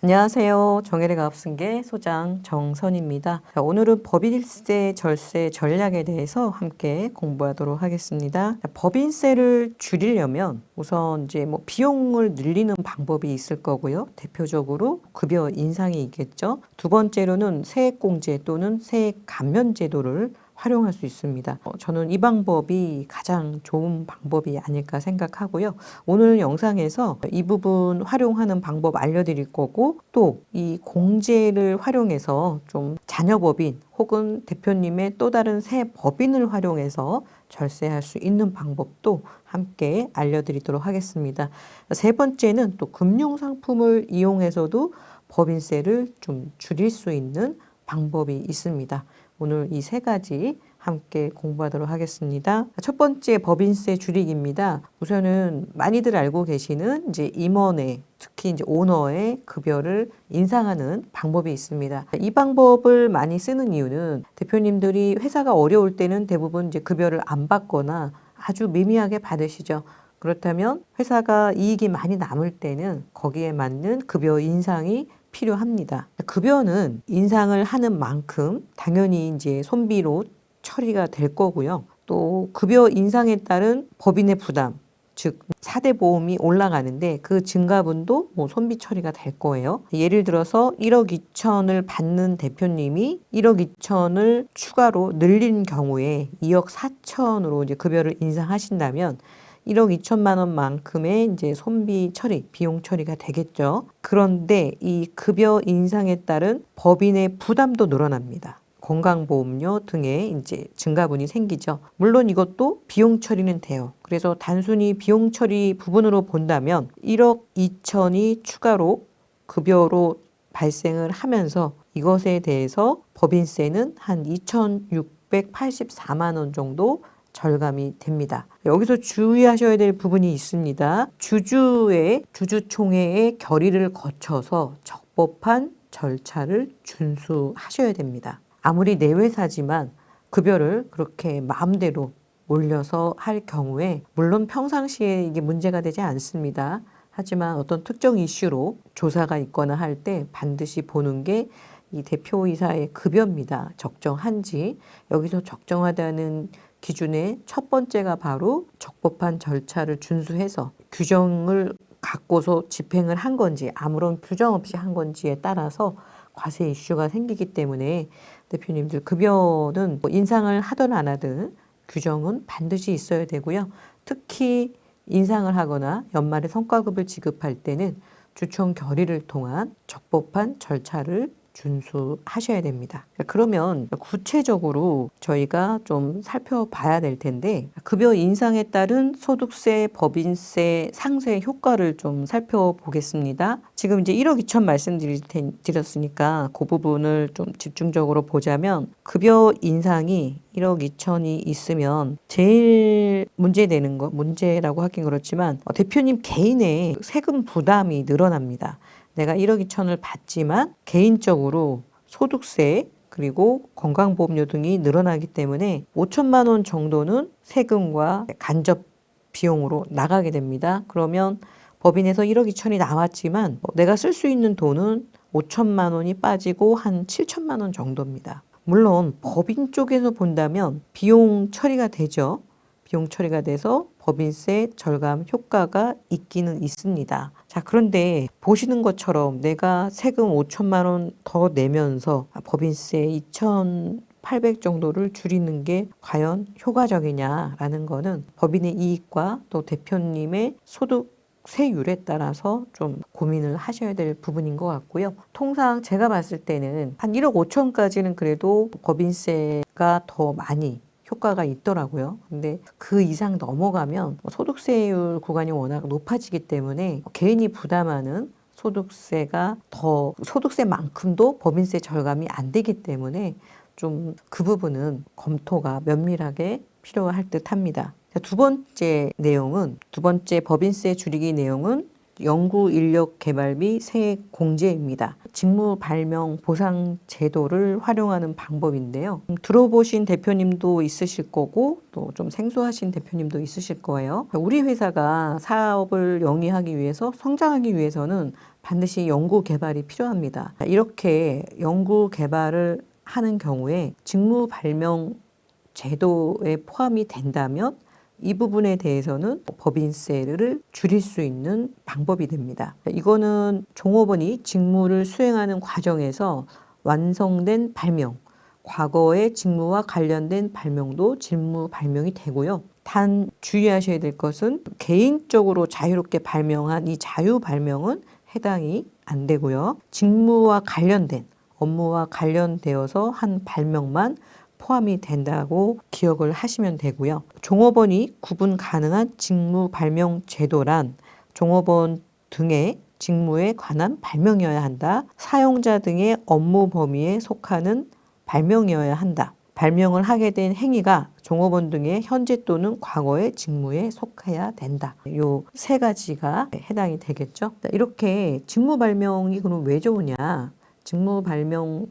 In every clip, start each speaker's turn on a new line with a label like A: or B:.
A: 안녕하세요. 정혜래 가업승계 소장 정선입니다. 자, 오늘은 법인세 절세 전략에 대해서 함께 공부하도록 하겠습니다. 자, 법인세를 줄이려면 우선 이제 비용을 늘리는 방법이 있을 거고요. 대표적으로 급여 인상이 있겠죠. 두 번째로는 세액공제 또는 세액 감면 제도를 활용할 수 있습니다. 저는 이 방법이 가장 좋은 방법이 아닐까 생각하고요. 오늘 영상에서 이 부분 활용하는 방법 알려드릴 거고, 또 이 공제를 활용해서 좀 자녀법인 혹은 대표님의 또 다른 새 법인을 활용해서 절세할 수 있는 방법도 함께 알려드리도록 하겠습니다. 세 번째는 또 금융상품을 이용해서도 법인세를 좀 줄일 수 있는 방법이 있습니다. 오늘 이 세 가지 함께 공부하도록 하겠습니다. 첫 번째 법인세 줄이기입니다. 우선은 많이들 알고 계시는 이제 임원의, 특히 이제 오너의 급여를 인상하는 방법이 있습니다. 이 방법을 많이 쓰는 이유는 대표님들이 회사가 어려울 때는 대부분 이제 급여를 안 받거나 아주 미미하게 받으시죠. 그렇다면 회사가 이익이 많이 남을 때는 거기에 맞는 급여 인상이 필요합니다. 급여는 인상을 하는 만큼 당연히 이제 손비로 처리가 될 거고요. 또 급여 인상에 따른 법인의 부담, 즉 4대 보험이 올라가는데 그 증가분도 손비 처리가 될 거예요. 예를 들어서 1억 2천을 받는 대표님이 1억 2천을 추가로 늘린 경우에 2억 4천으로 이제 급여를 인상하신다면 1억 2천만 원만큼의 이제 손비 처리, 비용 처리가 되겠죠. 그런데 이 급여 인상에 따른 법인의 부담도 늘어납니다. 건강보험료 등의 이제 증가분이 생기죠. 물론 이것도 비용 처리는 돼요. 그래서 단순히 비용 처리 부분으로 본다면 1억 2천이 추가로 급여로 발생을 하면서 이것에 대해서 법인세는 한 2,684만 원 정도 절감이 됩니다. 여기서 주의하셔야 될 부분이 있습니다. 주주총회의 결의를 거쳐서 적법한 절차를 준수하셔야 됩니다. 아무리 내 회사지만 급여를 그렇게 마음대로 올려서 할 경우에 물론 평상시에 이게 문제가 되지 않습니다. 하지만 어떤 특정 이슈로 조사가 있거나 할 때 반드시 보는 게 이 대표이사의 급여입니다. 적정한지. 여기서 적정하다는 기준의 첫 번째가 바로 적법한 절차를 준수해서 규정을 갖고서 집행을 한 건지 아무런 규정 없이 한 건지에 따라서 과세 이슈가 생기기 때문에 대표님들 급여는 인상을 하든 안 하든 규정은 반드시 있어야 되고요. 특히 인상을 하거나 연말에 성과급을 지급할 때는 주총 결의를 통한 적법한 절차를 준수하셔야 됩니다. 그러면 구체적으로 저희가 좀 살펴봐야 될 텐데 급여 인상에 따른 소득세, 법인세 상쇄 효과를 좀 살펴보겠습니다. 지금 이제 1억 2천 말씀드렸으니까 그 부분을 좀 집중적으로 보자면 급여 인상이 1억 2천이 있으면 제일 문제라고 하긴 그렇지만 대표님 개인의 세금 부담이 늘어납니다. 내가 1억 2천을 받지만 개인적으로 소득세 그리고 건강보험료 등이 늘어나기 때문에 5천만 원 정도는 세금과 간접 비용으로 나가게 됩니다. 그러면 법인에서 1억 2천이 나왔지만 내가 쓸 수 있는 돈은 5천만 원이 빠지고 한 7천만 원 정도입니다. 물론 법인 쪽에서 본다면 비용 처리가 되죠. 비용 처리가 돼서 법인세 절감 효과가 있기는 있습니다. 자, 그런데 보시는 것처럼 내가 세금 5천만 원 더 내면서 법인세 2,800 정도를 줄이는 게 과연 효과적이냐라는 거는 법인의 이익과 또 대표님의 소득 세율에 따라서 좀 고민을 하셔야 될 부분인 것 같고요. 통상 제가 봤을 때는 한 1억 5천까지는 그래도 법인세가 더 많이 효과가 있더라고요. 근데 그 이상 넘어가면 소득세율 구간이 워낙 높아지기 때문에 개인이 부담하는 소득세만큼도 법인세 절감이 안 되기 때문에 좀 그 부분은 검토가 면밀하게 필요할 듯 합니다. 두 번째 법인세 줄이기 내용은 연구인력개발비 세액공제입니다. 직무 발명 보상 제도를 활용하는 방법인데요. 들어보신 대표님도 있으실 거고 또 좀 생소하신 대표님도 있으실 거예요. 우리 회사가 사업을 영위하기 위해서 성장하기 위해서는 반드시 연구개발이 필요합니다. 이렇게 연구개발을 하는 경우에 직무 발명 제도에 포함이 된다면 이 부분에 대해서는 법인세를 줄일 수 있는 방법이 됩니다. 이거는 종업원이 직무를 수행하는 과정에서 완성된 발명, 과거의 직무와 관련된 발명도 직무 발명이 되고요. 단 주의하셔야 될 것은 개인적으로 자유롭게 발명한 이 자유 발명은 해당이 안 되고요. 직무와 관련된 업무와 관련되어서 한 발명만 포함이 된다고 기억을 하시면 되고요. 종업원이 구분 가능한 직무 발명 제도란 종업원 등의 직무에 관한 발명이어야 한다. 사용자 등의 업무 범위에 속하는 발명이어야 한다. 발명을 하게 된 행위가 종업원 등의 현재 또는 과거의 직무에 속해야 된다. 요 세 가지가 해당이 되겠죠. 이렇게 직무 발명이 그럼 왜 좋으냐? 직무 발명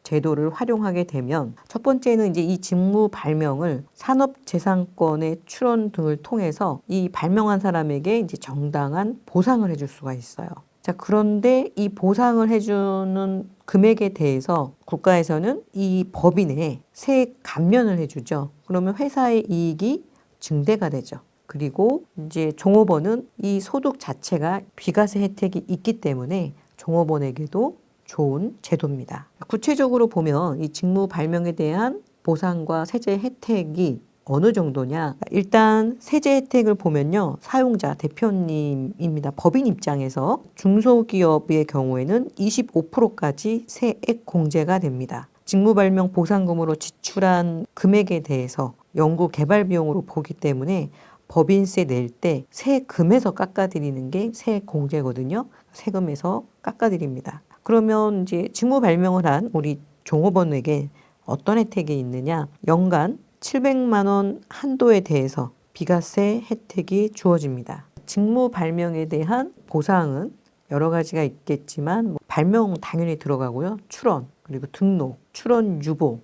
A: 제도를 활용하게 되면 첫 번째는 이제 이 직무 발명을 산업재산권의 출원 등을 통해서 이 발명한 사람에게 이제 정당한 보상을 해줄 수가 있어요. 자, 그런데 이 보상을 해주는 금액에 대해서 국가에서는 이 법인에 세액 감면을 해주죠. 그러면 회사의 이익이 증대가 되죠. 그리고 이제 종업원은 이 소득 자체가 비과세 혜택이 있기 때문에 종업원에게도 좋은 제도입니다. 구체적으로 보면 이 직무 발명에 대한 보상과 세제 혜택이 어느 정도냐? 일단 세제 혜택을 보면요. 사용자, 대표님입니다. 법인 입장에서 중소기업의 경우에는 25%까지 세액 공제가 됩니다. 직무 발명 보상금으로 지출한 금액에 대해서 연구 개발 비용으로 보기 때문에 법인세 낼 때 세금에서 깎아드리는 게 세액 공제거든요. 세금에서 깎아드립니다. 그러면 이제 직무 발명을 한 우리 종업원에게 어떤 혜택이 있느냐? 연간 700만 원 한도에 대해서 비과세 혜택이 주어집니다. 직무 발명에 대한 보상은 여러 가지가 있겠지만 발명 당연히 들어가고요. 출원, 그리고 등록, 출원 유보,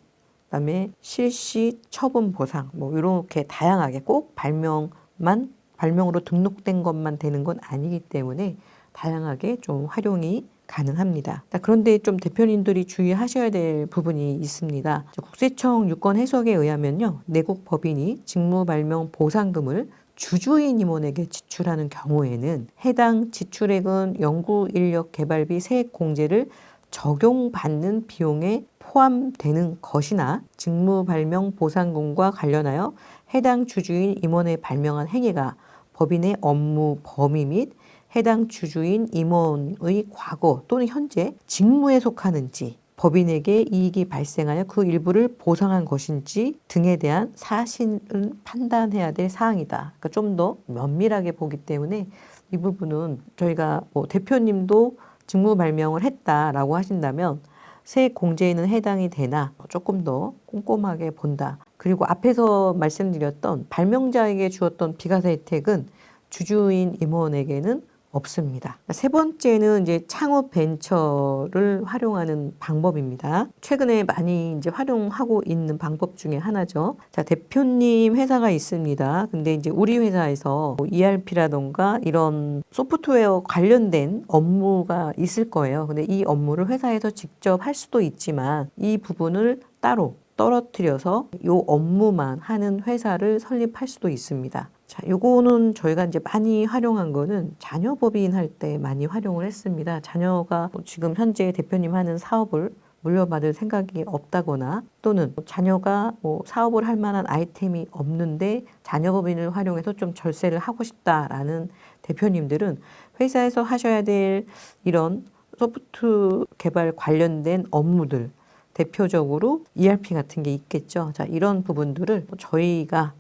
A: 그다음에 실시 처분 보상 이렇게 다양하게 꼭 발명으로 등록된 것만 되는 건 아니기 때문에 다양하게 좀 활용이 가능합니다. 그런데 좀 대표님들이 주의하셔야 될 부분이 있습니다. 국세청 유권 해석에 의하면요. 내국 법인이 직무 발명 보상금을 주주인 임원에게 지출하는 경우에는 해당 지출액은 연구인력개발비 세액 공제를 적용받는 비용에 포함되는 것이나 직무 발명 보상금과 관련하여 해당 주주인 임원의 발명한 행위가 법인의 업무 범위 및 해당 주주인 임원의 과거 또는 현재 직무에 속하는지 법인에게 이익이 발생하여 그 일부를 보상한 것인지 등에 대한 사실은 판단해야 될 사항이다. 그러니까 좀 더 면밀하게 보기 때문에 이 부분은 저희가 대표님도 직무 발명을 했다라고 하신다면 세액 공제에는 해당이 되나 조금 더 꼼꼼하게 본다. 그리고 앞에서 말씀드렸던 발명자에게 주었던 비과세 혜택은 주주인 임원에게는 없습니다. 세 번째는 이제 창업 벤처를 활용하는 방법입니다. 최근에 많이 이제 활용하고 있는 방법 중에 하나죠. 자, 대표님 회사가 있습니다. 근데 이제 우리 회사에서 ERP라던가 이런 소프트웨어 관련된 업무가 있을 거예요. 근데 이 업무를 회사에서 직접 할 수도 있지만 이 부분을 따로 떨어뜨려서 이 업무만 하는 회사를 설립할 수도 있습니다. 자, 요거는 저희가 이제 많이 활용한 거는 자녀 법인 할 때 많이 활용을 했습니다. 자녀가 지금 현재 대표님 하는 사업을 물려받을 생각이 없다거나 또는 자녀가 사업을 할 만한 아이템이 없는데 자녀 법인을 활용해서 좀 절세를 하고 싶다라는 대표님들은 회사에서 하셔야 될 이런 소프트 개발 관련된 업무들 대표적으로 ERP 같은 게 있겠죠. 자, 이런 부분들을 저희가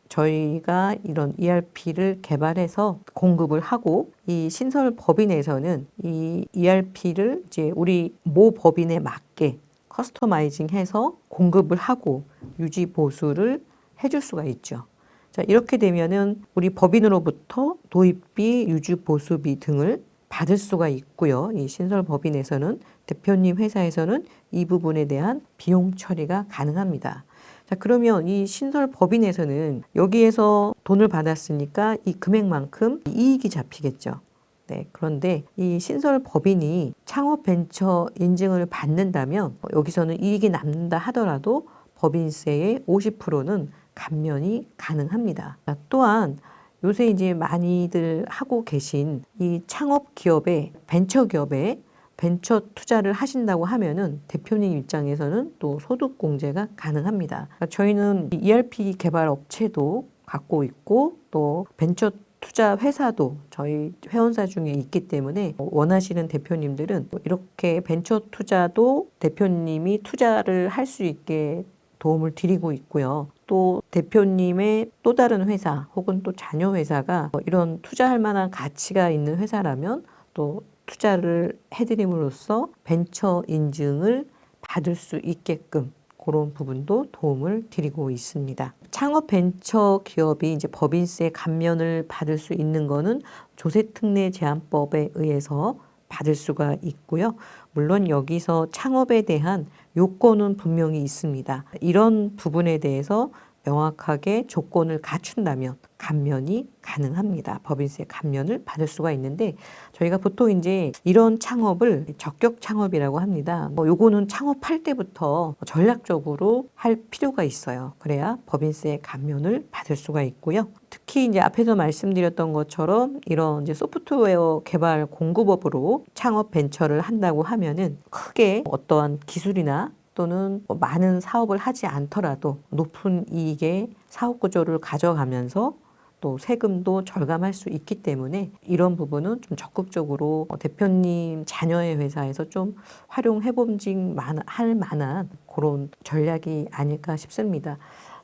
A: 이런 ERP를 개발해서 공급을 하고 이 신설 법인에서는 이 ERP를 이제 우리 모 법인에 맞게 커스터마이징해서 공급을 하고 유지 보수를 해줄 수가 있죠. 자, 이렇게 되면은 우리 법인으로부터 도입비, 유지 보수비 등을 받을 수가 있고요. 이 신설법인에서는 대표님 회사에서는 이 부분에 대한 비용 처리가 가능합니다. 자, 그러면 이 신설법인에서는 여기에서 돈을 받았으니까 이 금액만큼 이익이 잡히겠죠. 네, 그런데 이 신설법인이 창업벤처 인증을 받는다면 여기서는 이익이 남는다 하더라도 법인세의 50%는 감면이 가능합니다. 자, 또한 요새 이제 많이들 하고 계신 이 창업 기업에 벤처 기업에 벤처 투자를 하신다고 하면은 대표님 입장에서는 또 소득 공제가 가능합니다. 그러니까 저희는 ERP 개발 업체도 갖고 있고 또 벤처 투자 회사도 저희 회원사 중에 있기 때문에 원하시는 대표님들은 이렇게 벤처 투자도 대표님이 투자를 할 수 있게 도움을 드리고 있고요. 또 대표님의 또 다른 회사 혹은 또 자녀 회사가 이런 투자할 만한 가치가 있는 회사라면 또 투자를 해드림으로써 벤처 인증을 받을 수 있게끔 그런 부분도 도움을 드리고 있습니다. 창업 벤처 기업이 이제 법인세 감면을 받을 수 있는 거는 조세특례 제한법에 의해서 받을 수가 있고요. 물론 여기서 창업에 대한 요건은 분명히 있습니다. 이런 부분에 대해서 명확하게 조건을 갖춘다면 감면이 가능합니다. 법인세 감면을 받을 수가 있는데 저희가 보통 이제 이런 창업을 적격 창업이라고 합니다. 요거는 창업할 때부터 전략적으로 할 필요가 있어요. 그래야 법인세 감면을 받을 수가 있고요. 특히 이제 앞에서 말씀드렸던 것처럼 이런 이제 소프트웨어 개발 공급업으로 창업 벤처를 한다고 하면은 크게 어떠한 기술이나 또는 많은 사업을 하지 않더라도 높은 이익의 사업 구조를 가져가면서 또 세금도 절감할 수 있기 때문에 이런 부분은 좀 적극적으로 대표님 자녀의 회사에서 좀 활용해보지 할 만한 그런 전략이 아닐까 싶습니다.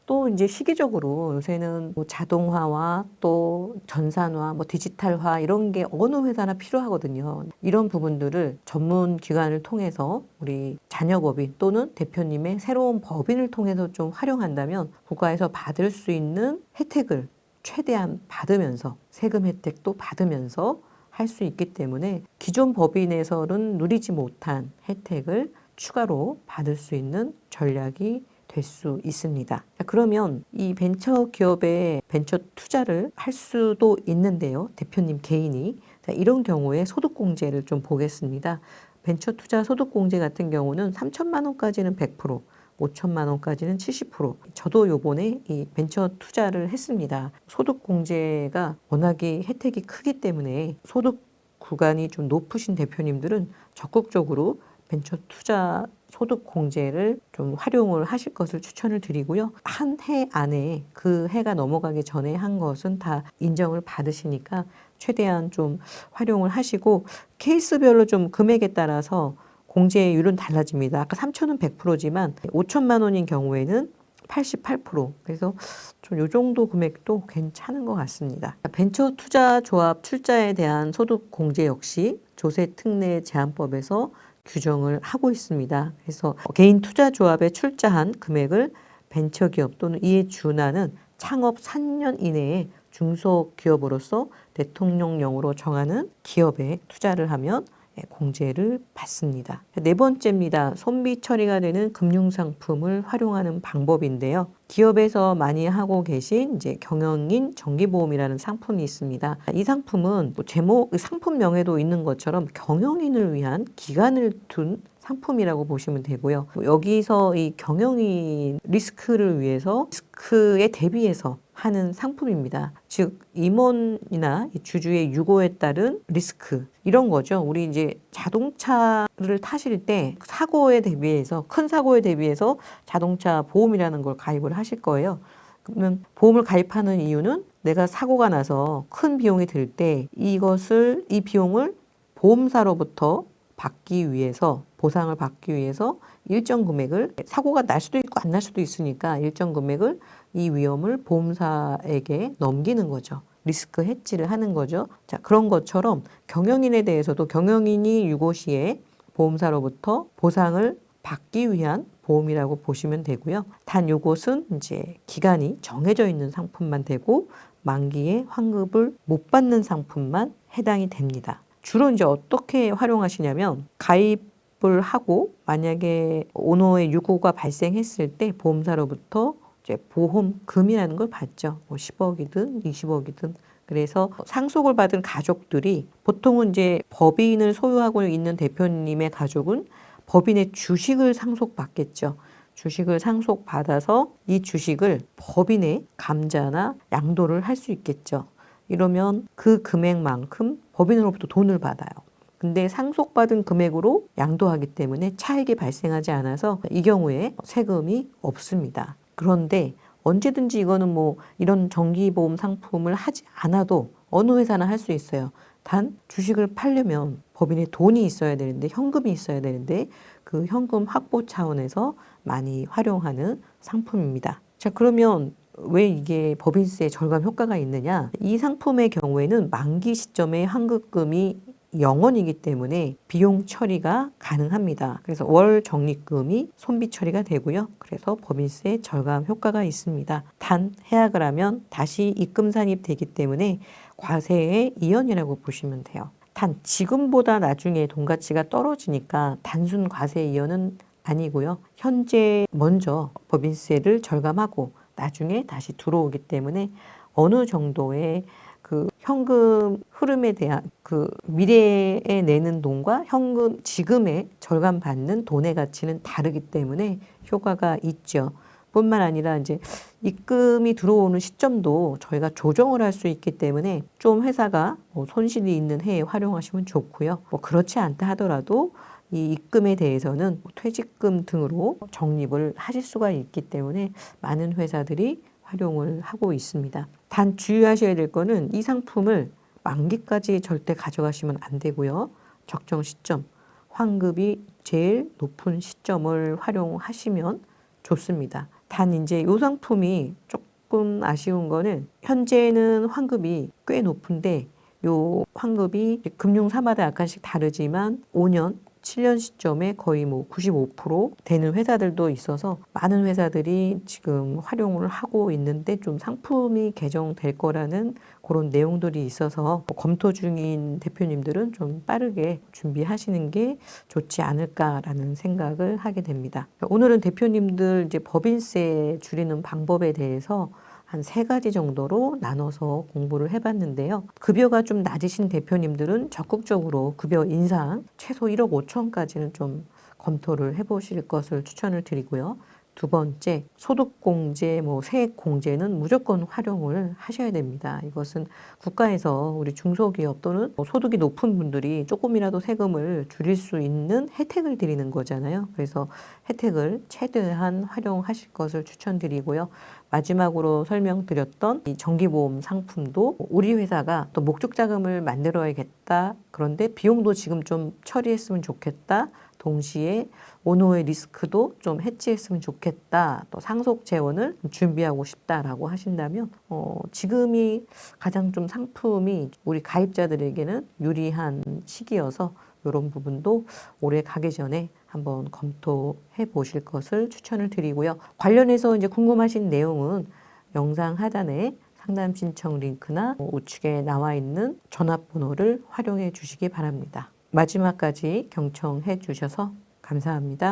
A: 또 이제 시기적으로 요새는 뭐 자동화와 또 전산화, 뭐 디지털화 이런 게 어느 회사나 필요하거든요. 이런 부분들을 전문 기관을 통해서 우리 자녀법인 또는 대표님의 새로운 법인을 통해서 좀 활용한다면 국가에서 받을 수 있는 혜택을 최대한 받으면서 세금 혜택도 받으면서 할 수 있기 때문에 기존 법인에서는 누리지 못한 혜택을 추가로 받을 수 있는 전략이 될 수 있습니다. 그러면 이 벤처 기업에 벤처 투자를 할 수도 있는데요. 대표님 개인이. 이런 경우에 소득공제를 좀 보겠습니다. 벤처 투자 소득공제 같은 경우는 3천만 원까지는 100%, 5천만 원까지는 70%. 저도 요번에 이 벤처 투자를 했습니다. 소득공제가 워낙에 혜택이 크기 때문에 소득 구간이 좀 높으신 대표님들은 적극적으로 벤처 투자 소득 공제를 좀 활용을 하실 것을 추천을 드리고요. 한 해 안에 그 해가 넘어가기 전에 한 것은 다 인정을 받으시니까 최대한 좀 활용을 하시고 케이스별로 좀 금액에 따라서 공제율은 달라집니다. 아까 3천은 100%지만 5천만 원인 경우에는 88%. 그래서 좀 요 정도 금액도 괜찮은 것 같습니다. 벤처 투자 조합 출자에 대한 소득 공제 역시 조세특례 제한법에서 규정을 하고 있습니다. 그래서 개인 투자 조합에 출자한 금액을 벤처기업 또는 이에 준하는 창업 3년 이내에 중소기업으로서 대통령령으로 정하는 기업에 투자를 하면 공제를 받습니다. 네 번째입니다. 손비 처리가 되는 금융상품을 활용하는 방법인데요. 기업에서 많이 하고 계신 이제 경영인 정기보험이라는 상품이 있습니다. 이 상품은 상품명에도 있는 것처럼 경영인을 위한 기간을 둔 상품이라고 보시면 되고요. 여기서 이 경영인 리스크를 위해서 리스크에 대비해서 하는 상품입니다. 즉 임원이나 주주의 유고에 따른 리스크 이런 거죠. 우리 이제 자동차를 타실 때 사고에 대비해서 큰 사고에 대비해서 자동차 보험이라는 걸 가입을 하실 거예요. 그러면 보험을 가입하는 이유는 내가 사고가 나서 큰 비용이 들 때 이 비용을 보험사로부터 받기 위해서 보상을 받기 위해서 일정 금액을 사고가 날 수도 있고 안 날 수도 있으니까 일정 금액을 이 위험을 보험사에게 넘기는 거죠. 리스크 해지를 하는 거죠. 자, 그런 것처럼 경영인에 대해서도 경영인이 유고 시에 보험사로부터 보상을 받기 위한 보험이라고 보시면 되고요. 단 요것은 이제 기간이 정해져 있는 상품만 되고 만기에 환급을 못 받는 상품만 해당이 됩니다. 주로 이제 어떻게 활용하시냐면 가입을 하고 만약에 오너의 유고가 발생했을 때 보험사로부터 이제 보험금이라는 걸 받죠. 뭐 10억이든 20억이든. 그래서 상속을 받은 가족들이 보통은 이제 법인을 소유하고 있는 대표님의 가족은 법인의 주식을 상속받겠죠. 주식을 상속받아서 이 주식을 법인의 감자나 양도를 할 수 있겠죠. 이러면 그 금액만큼 법인으로부터 돈을 받아요. 근데 상속받은 금액으로 양도하기 때문에 차익이 발생하지 않아서 이 경우에 세금이 없습니다. 그런데 언제든지 이거는 뭐 이런 정기보험 상품을 하지 않아도 어느 회사나 할 수 있어요. 단 주식을 팔려면 법인에 돈이 있어야 되는데 현금이 있어야 되는데 그 현금 확보 차원에서 많이 활용하는 상품입니다. 자, 그러면 왜 이게 법인세 절감 효과가 있느냐? 이 상품의 경우에는 만기 시점에 환급금이 0원이기 때문에 비용 처리가 가능합니다. 그래서 월 적립금이 손비 처리가 되고요. 그래서 법인세 절감 효과가 있습니다. 단 해약을 하면 다시 입금 산입되기 때문에 과세의 이연이라고 보시면 돼요. 단 지금보다 나중에 돈 가치가 떨어지니까 단순 과세 이연은 아니고요. 현재 먼저 법인세를 절감하고 나중에 다시 들어오기 때문에 어느 정도의 그 현금 흐름에 대한 그 미래에 내는 돈과 현금 지금에 절감받는 돈의 가치는 다르기 때문에 효과가 있죠. 뿐만 아니라 이제 입금이 들어오는 시점도 저희가 조정을 할 수 있기 때문에 좀 회사가 뭐 손실이 있는 해에 활용하시면 좋고요. 뭐 그렇지 않다 하더라도 이 입금에 대해서는 퇴직금 등으로 적립을 하실 수가 있기 때문에 많은 회사들이 활용을 하고 있습니다. 단 주의하셔야 될 거는 이 상품을 만기까지 절대 가져가시면 안 되고요. 적정 시점, 환급이 제일 높은 시점을 활용하시면 좋습니다. 단 이제 이 상품이 조금 아쉬운 거는 현재는 환급이 꽤 높은데 요 환급이 금융사마다 약간씩 다르지만 5년 7년 시점에 거의 뭐 95% 되는 회사들도 있어서 많은 회사들이 지금 활용을 하고 있는데 좀 상품이 개정될 거라는 그런 내용들이 있어서 검토 중인 대표님들은 좀 빠르게 준비하시는 게 좋지 않을까라는 생각을 하게 됩니다. 오늘은 대표님들 이제 법인세 줄이는 방법에 대해서 한 3가지 정도로 나눠서 공부를 해봤는데요. 급여가 좀 낮으신 대표님들은 적극적으로 급여 인상 최소 1억 5천까지는 좀 검토를 해보실 것을 추천을 드리고요. 두 번째, 소득공제, 세액공제는 무조건 활용을 하셔야 됩니다. 이것은 국가에서 우리 중소기업 또는 소득이 높은 분들이 조금이라도 세금을 줄일 수 있는 혜택을 드리는 거잖아요. 그래서 혜택을 최대한 활용하실 것을 추천드리고요. 마지막으로 설명드렸던 이 정기보험 상품도 우리 회사가 또 목적자금을 만들어야겠다. 그런데 비용도 지금 좀 처리했으면 좋겠다. 동시에 오너의 리스크도 좀 해지했으면 좋겠다. 또 상속 재원을 준비하고 싶다라고 하신다면 지금이 가장 좀 상품이 우리 가입자들에게는 유리한 시기여서 이런 부분도 올해 가기 전에 한번 검토해 보실 것을 추천을 드리고요. 관련해서 이제 궁금하신 내용은 영상 하단에 상담 신청 링크나 우측에 나와 있는 전화번호를 활용해 주시기 바랍니다. 마지막까지 경청해 주셔서 감사합니다.